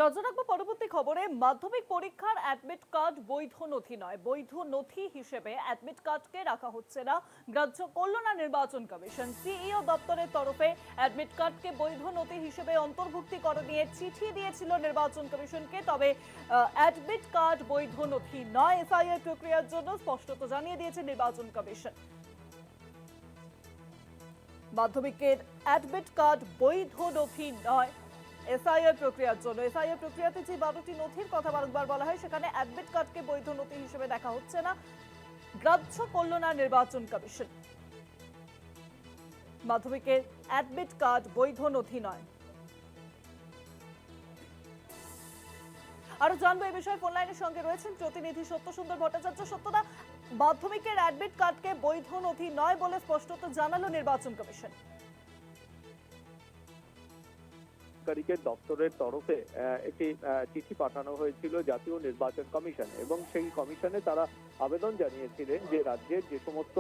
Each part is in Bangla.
নজর রাখবো পরবর্তী খবরে। মাধ্যমিক পরীক্ষার অ্যাডমিট কার্ড বৈধ নথি নয়, বৈধ নথি হিসেবে অ্যাডমিট কার্ডকে রাখা হচ্ছে না। গ্রাহ্য করল না নির্বাচন কমিশন। সিইও দপ্তরের তরফে অ্যাডমিট কার্ডকে বৈধ নথি হিসেবে অন্তর্ভুক্তি করে নিয়ে চিঠি দিয়েছিল নির্বাচন কমিশনকে। তবে অ্যাডমিট কার্ড বৈধ নথি নয়, এসআইআর প্রক্রিয়ার জন্য স্পষ্টত জানিয়ে দিয়েছে নির্বাচন কমিশন। মাধ্যমিকের অ্যাডমিট কার্ড বৈধ নথি নয় এসআইআর প্রক্রিয়ার জন্য। এসআইআর প্রক্রিয়াতে যে 12টি নথির কথা বারংবার বলা হয়, সেখানে অ্যাডমিট কার্ডকে বৈধ নথি হিসেবে দেখা হচ্ছে না। গ্রাহ্য করল না নির্বাচন কমিশন। মাধ্যমিকের অ্যাডমিট কার্ড বৈধ নথি নয়। আরো জানবো এই বিষয়ে ফোন লাইনের সঙ্গে রয়েছেন প্রতিনিধি সত্যসুন্দর ভট্টাচার্য। সত্যদা, মাধ্যমিকের অ্যাডমিট কার্ডকে বৈধ নথি নয় বলে স্পষ্টত জানালো নির্বাচন কমিশন। দপ্তরের তরফে একটি চিঠি পাঠানো হয়েছিল জাতীয় নির্বাচন কমিশন এবং সেই কমিশনে তারা আবেদন জানিয়েছিলেন যে রাজ্যের যে সমস্ত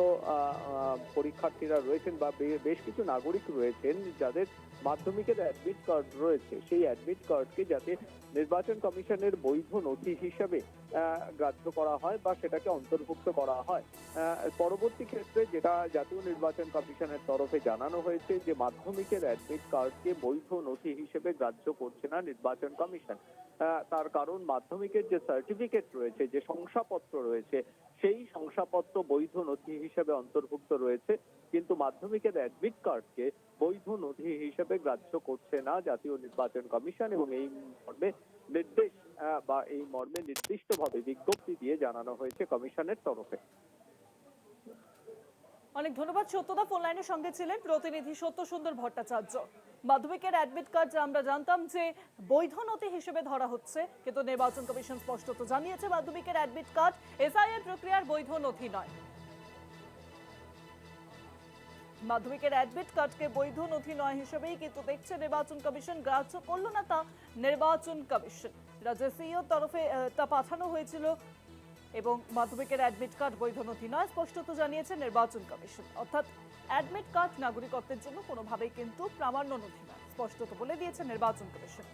পরীক্ষার্থীরা রয়েছেন বা বেশ কিছু নাগরিক রয়েছেন যাদের মাধ্যমিকের অ্যাডমিট কার্ড রয়েছে, সেই অ্যাডমিট কার্ডকে যাতে নির্বাচন কমিশনের বৈধ নথি হিসাবে গ্রাহ্য করা হয় বা সেটাকে অন্তর্ভুক্ত করা হয়। পরবর্তী ক্ষেত্রে যেটা জাতীয় নির্বাচন কমিশনের তরফে জানানো হয়েছে যে মাধ্যমিকের অ্যাডমিট কার্ডকে বৈধ নথি হিসেবে গ্রাহ্য করছে না নির্বাচন কমিশন। তার কারণ মাধ্যমিকের যে সার্টিফিকেট রয়েছে, যে শংসাপত্র রয়েছে, সেই শংসাপত্র বৈধ নথি হিসেবে অন্তর্ভুক্ত রয়েছে, কিন্তু মাধ্যমিকের অ্যাডমিট কার্ডকে বৈধ নথি হিসেবে গ্রাহ্য করছে না জাতীয় নির্বাচন কমিশন এবং এই মর্মে নির্দেশ বা এই মর্মে নির্দিষ্টভাবে বিজ্ঞপ্তি দিয়ে জানানো হয়েছে কমিশনের তরফে। অনেক ধন্যবাদ সত্যদা, ফোন লাইনের সঙ্গে ছিলেন প্রতিনিধি সত্যসুন্দর ভট্টাচার্য। মাধ্যমিকের অ্যাডমিট কার্ড যে আমরা জানতাম যে বৈধ নথি হিসেবে ধরা হচ্ছে, কিন্তু নির্বাচন কমিশন স্পষ্টত জানিয়েছে মাধ্যমিকের অ্যাডমিট কার্ড এসআইআর প্রক্রিয়ার বৈধ নথি নয়। মাধ্যমিকের অ্যাডমিট কার্ডকে বৈধ নথি নয় হিসেবেই কিন্তু দেখছে নির্বাচন কমিশন। গ্রাহ্য করল না তা নির্বাচন কমিশন। রাজ্যের সিইও তরফে তা পাঠানো হয়েছিল এবং মাধ্যমিকের অ্যাডমিট কার্ড বৈধ নথি নয় স্পষ্টত জানিয়েছে নির্বাচন কমিশন। অর্থাৎ অ্যাডমিট কার্ড নাগরিকত্বের জন্য কোনোভাবেই কিন্তু প্রামাণ্য নথি নয়, স্পষ্টত বলে দিয়েছে নির্বাচন কমিশন।